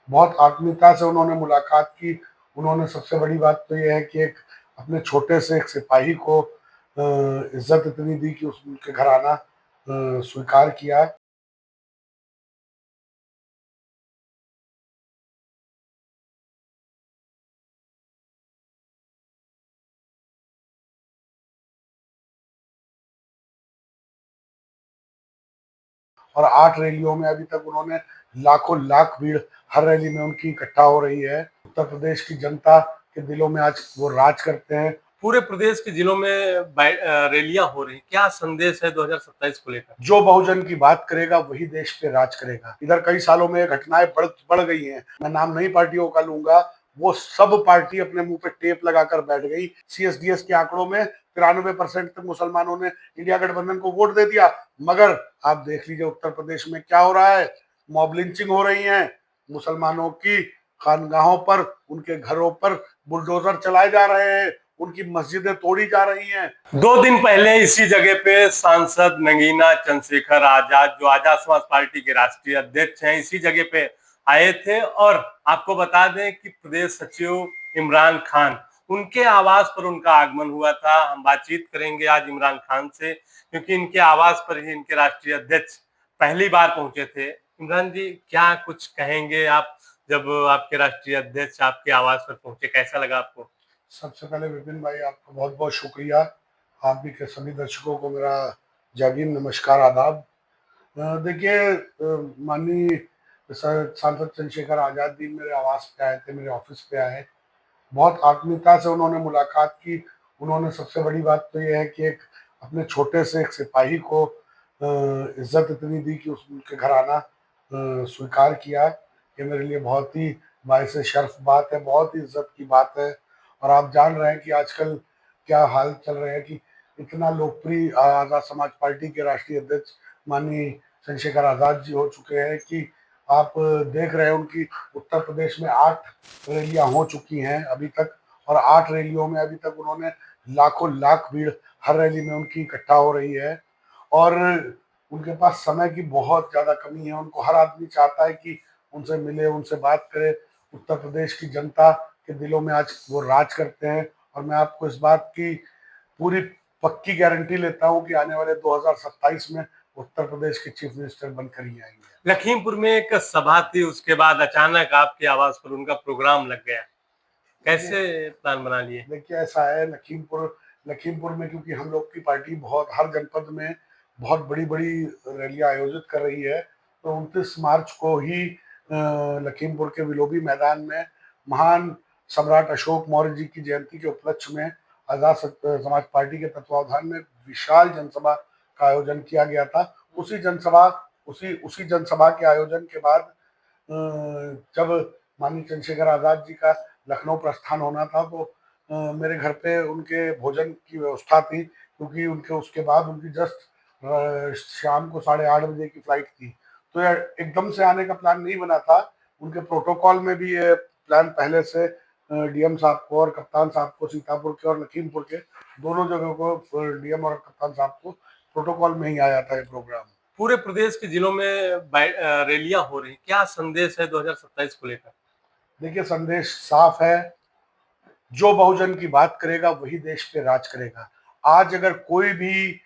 बहुत आत्मीयता से उन्होंने मुलाकात की। उन्होंने सबसे बड़ी बात तो ये है कि एक अपने छोटे से एक सिपाही को इज्जत इतनी दी कि उनके घर आना स्वीकार किया। और 8 रैलियों में अभी तक उन्होंने लाखों लाख भीड़ हर रैली में उनकी इकट्ठा हो रही है। उत्तर प्रदेश की जनता के दिलों में आज वो राज करते हैं। पूरे प्रदेश के जिलों में रैलियां हो रही, क्या संदेश है 2027 को लेकर? जो बहुजन की बात करेगा वही देश पे राज करेगा। इधर कई सालों में घटनाएं बढ़ गई हैं। मैं नाम नई पार्टियों का लूंगा, वो सब पार्टी अपने मुंह पे टेप लगाकर बैठ गई। सीएसडीएस के आंकड़ों में 93% तक मुसलमानों ने इंडिया गठबंधन को वोट दे दिया। मगर आप देख लीजिए उत्तर प्रदेश में क्या हो रहा है। मॉब लिंचिंग हो रही है, मुसलमानों की खानगाहों पर, उनके घरों पर बुलडोजर चलाए जा रहे हैं, उनकी मस्जिदें तोड़ी जा रही हैं। 2 दिन पहले इसी जगह पे सांसद नगीना चंद्रशेखर आजाद, जो आजाद समाज पार्टी के राष्ट्रीय अध्यक्ष हैं, इसी जगह पे आए थे। और आपको बता दें कि प्रदेश सचिव इमरान खान, उनके आवास पर उनका आगमन हुआ था। हम बातचीत करेंगे आज इमरान खान से, क्योंकि इनके आवास पर ही इनके राष्ट्रीय अध्यक्ष पहली बार पहुंचे थे। इमरान जी, क्या कुछ कहेंगे आप, जब आपके राष्ट्रीय अध्यक्ष आपके आवास पर पहुंचे, कैसा लगा आपको? सबसे पहले विपिन भाई आपका बहुत बहुत शुक्रिया। आप भी के सभी दर्शकों को मेरा जागीर नमस्कार आदाब। देखिए, माननीय सांसद चंद्रशेखर आजाद जी मेरे आवास पे आए थे, मेरे ऑफिस पे आए। बहुत आत्मीयता से उन्होंने मुलाकात की। उन्होंने सबसे बड़ी बात तो ये है कि एक अपने छोटे से एक सिपाही को इज्जत इतनी दी कि उनके घर आना स्वीकार किया। ये मेरे लिए बहुत ही बायसे शर्फ बात है, बहुत ही इज्जत की बात है। और आप जान रहे हैं कि आजकल क्या हाल चल रहे हैं कि इतना लोकप्रिय आज़ाद समाज पार्टी के राष्ट्रीय अध्यक्ष माननीय चंद्रशेखर आज़ाद जी हो चुके हैं कि आप देख रहे हैं उनकी उत्तर प्रदेश में 8 रैलियां हो चुकी हैं अभी तक। और 8 रैलियों में अभी तक उन्होंने लाखों लाख भीड़ हर रैली में उनकी इकट्ठा हो रही है। और उनके पास समय की बहुत ज़्यादा कमी है। उनको हर आदमी चाहता है कि उनसे मिले, उनसे बात करे। उत्तर प्रदेश की जनता के दिलों में आज वो राज करते हैं। और मैं आपको इस बात की पूरी पक्की गारंटी लेता हूँ कि आने वाले 2027 में उत्तर प्रदेश के चीफ मिनिस्टर बनकर ही आएंगे। लखीमपुर में एक सभा थी, उसके बाद अचानक आपके आवास पर उनका प्रोग्राम लग गया, कैसे प्लान बना लिए? देखिए ऐसा है, लखीमपुर में क्योंकि हम लोग की पार्टी बहुत हर जनपद में बहुत बड़ी बड़ी रैलियां आयोजित कर रही है। तो 29 मार्च को ही लखीमपुर के विलोबी मैदान में महान सम्राट अशोक मौर्य जी की जयंती के उपलक्ष्य में आजाद समाज पार्टी के तत्वावधान में विशाल जनसभा का आयोजन किया गया था। उसी जनसभा उसी जनसभा के आयोजन के बाद जब माननीय चंद्रशेखर आजाद जी का लखनऊ प्रस्थान होना था तो मेरे घर पे उनके भोजन की व्यवस्था थी, क्योंकि उनके उसके बाद उनकी जस्ट शाम को 8:30 बजे की फ्लाइट थी। तो यार एकदम से आने का प्लान नहीं बना था। उनके प्रोटोकॉल में भी ये प्लान पहले से डीएम साहब को और कप्तान साहब को, सीतापुर के और लखीमपुर के दोनों जगह को डीएम और कप्तान साहब को प्रोटोकॉल में ही आया था ये प्रोग्राम। पूरे प्रदेश के जिलों में रैलियां हो रही, क्या संदेश है 2027 को लेकर? देखिए संदेश साफ है, जो बहुजन की बात करेगा वही देश पे राज करेगा। आज अगर कोई भी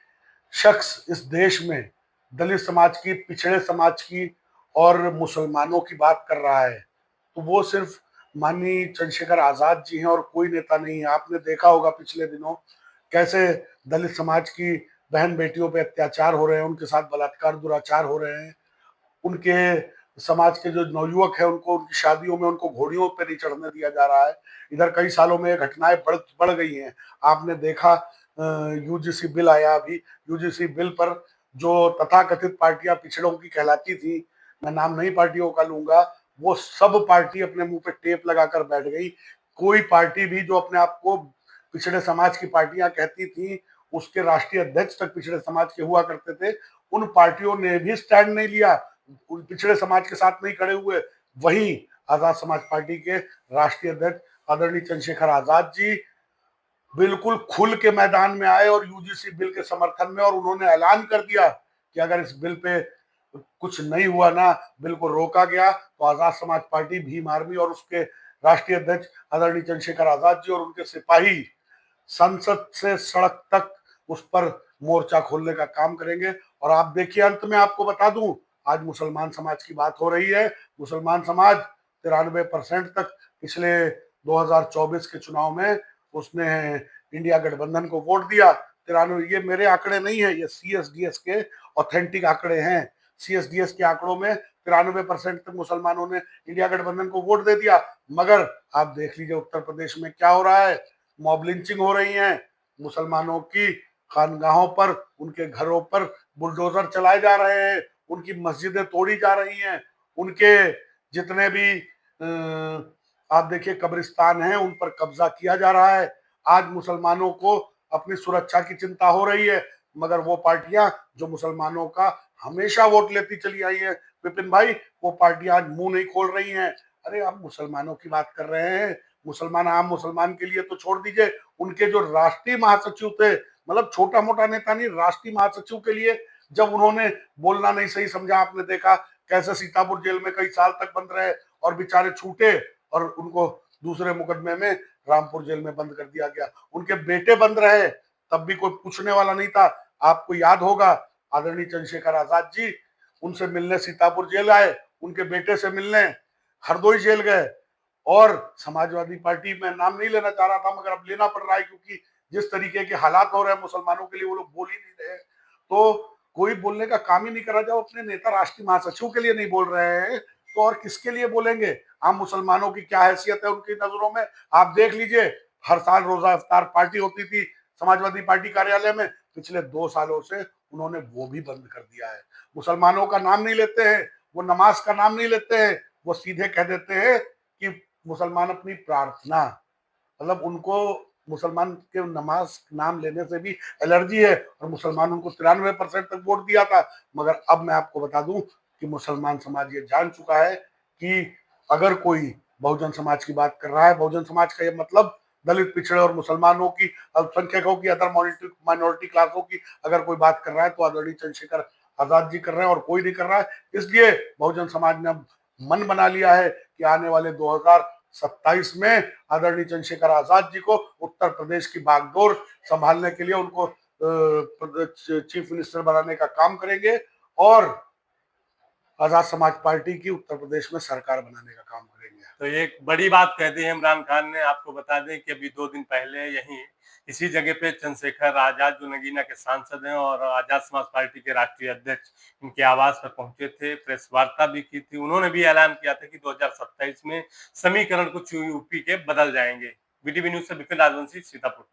शख्स इस देश में दलित समाज की, पिछड़े समाज की और मुसलमानों की बात कर रहा है तो वो सिर्फ माननीय चंद्रशेखर आजाद जी हैं और कोई नेता नहीं है। आपने देखा होगा पिछले दिनों कैसे दलित समाज की बहन बेटियों पे अत्याचार हो रहे हैं, उनके साथ बलात्कार दुराचार हो रहे हैं। उनके समाज के जो नवयुवक है उनको उनकी शादियों में उनको घोड़ियों पे नहीं चढ़ने दिया जा रहा है। इधर कई सालों में घटनाएं बढ़ गई हैं। आपने देखा यूजीसी बिल आया अभी, यूजीसी बिल पर जो तथाकथित पार्टियां पिछड़ों की कहलाती थी, मैं नाम नई पार्टियों का लूंगा, वो सब पार्टी अपने मुंह पे टेप लगाकर बैठ गई। कोई पार्टी भी जो अपने आप को पिछड़े समाज की पार्टियां कहती थी, उसके राष्ट्रीय अध्यक्ष तक पिछड़े समाज के हुआ करते थे, उन पार्टियों ने भी स्टैंड नहीं लिया, पिछड़े समाज के साथ नहीं खड़े हुए। वहीं आजाद समाज पार्टी के राष्ट्रीय अध्यक्ष आदरणीय चंद्रशेखर आजाद जी बिल्कुल खुल के मैदान में आए और यूजीसी बिल के समर्थन में, और उन्होंने ऐलान कर दिया कि अगर इस बिल पे कुछ नहीं हुआ ना, बिल्कुल रोका गया, तो आजाद समाज पार्टी, भीम आर्मी और उसके राष्ट्रीय अध्यक्ष आदरणीय चंद्रशेखर आजाद जी और उनके सिपाही संसद से सड़क तक उस पर मोर्चा खोलने का काम करेंगे। और आप देखिए, अंत में आपको बता दूं, आज मुसलमान समाज की बात हो रही है। मुसलमान समाज 93% तक पिछले 2024 के चुनाव में उसने इंडिया गठबंधन को वोट दिया। 93, ये मेरे आंकड़े नहीं है, ये CSDS के ऑथेंटिक आंकड़े हैं। CSDS के आंकड़ों में 93% तक मुसलमानों ने इंडिया गठबंधन को वोट दे दिया। मगर आप देख लीजिए उत्तर प्रदेश में क्या हो रहा है, मॉब लिंचिंग हो रही है, मुसलमानों की खानगाहों पर, उनके घरों पर बुलडोजर चलाए जा रहे हैं, उनकी मस्जिदें तोड़ी जा रही हैं, उनके जितने भी आप देखिए कब्रिस्तान हैं उन पर कब्जा किया जा रहा है। आज मुसलमानों को अपनी सुरक्षा की चिंता हो रही है, मगर वो पार्टियां जो मुसलमानों का हमेशा वोट लेती चली आई है विपिन भाई, वो पार्टियां आज मुंह नहीं खोल रही हैं। अरे आप मुसलमानों की बात कर रहे हैं, मुसलमान, आम मुसलमान के लिए तो छोड़ दीजिए, उनके जो राष्ट्रीय महासचिव थे, मतलब छोटा मोटा नेता नहीं, राष्ट्रीय महासचिव के लिए जब उन्होंने बोलना नहीं सही समझा, आपने देखा कैसे सीतापुर जेल में कई साल तक बंद रहे और बेचारे छूटे और उनको दूसरे मुकदमे में रामपुर जेल में बंद कर दिया गया। उनके बेटे बंद रहे, तब भी कोई पूछने वाला नहीं था। आपको याद होगा, आदरणीय चंद्रशेखर आजाद जी उनसे मिलने सीतापुर जेल आए, उनके बेटे से मिलने हरदोई जेल गए। और समाजवादी पार्टी, में नाम नहीं लेना चाह रहा था मगर अब लेना पड़ रहा है, क्योंकि जिस तरीके के हालात हो रहे हैं मुसलमानों के लिए, वो लोग बोल ही नहीं रहे। तो कोई बोलने का काम ही नहीं कर रहा। जब अपने नेता राष्ट्रीय महासचिव के लिए नहीं बोल रहे हैं, तो और किसके लिए बोलेंगे? आम मुसलमानों की क्या हैसियत है उनकी नजरों में? आप देख लीजिए, हर साल रोजा इफ्तार पार्टी होती थी समाजवादी पार्टी कार्यालय में, पिछले 2 सालों से उन्होंने वो भी बंद कर दिया है। मुसलमानों का नाम नहीं लेते हैं, वो नमाज का नाम नहीं लेते हैं, वो सीधे कह देते हैं कि मुसलमान अपनी प्रार्थना, मतलब उनको मुसलमान के नमाज नाम लेने से भी एलर्जी है। और मुसलमान उनको 93% तक वोट दिया था। मगर अब मैं आपको बता दूं कि मुसलमान समाज ये जान चुका है कि अगर कोई बहुजन समाज की बात कर रहा है, बहुजन समाज का ये मतलब दलित, पिछड़े और मुसलमानों की, अल्पसंख्यकों की, अदर माइनॉरिटी क्लासों की अगर कोई बात कर रहा है, तो आदरणीय चंद्रशेखर आजाद जी कर रहे हैं और कोई नहीं कर रहा है। इसलिए बहुजन समाज ने मन बना लिया है कि आने वाले 2027 में आदरणीय चंद्रशेखर आजाद जी को उत्तर प्रदेश की बागडोर संभालने के लिए उनको चीफ मिनिस्टर बनाने का काम करेंगे और आजाद समाज पार्टी की उत्तर प्रदेश में सरकार बनाने का काम करेंगे। तो एक बड़ी बात कह दी है इमरान खान ने। आपको बता दें कि अभी 2 दिन पहले यहीं इसी जगह पे चंद्रशेखर आजाद, जो नगीना के सांसद हैं और आजाद समाज पार्टी के राष्ट्रीय अध्यक्ष, इनके आवास पर पहुंचे थे, प्रेस वार्ता भी की थी। उन्होंने भी ऐलान किया था कि 2027 में समीकरण कुछ यूपी के बदल जाएंगे। बीटीवी न्यूज से विपिन राजवंशी, सीतापुर।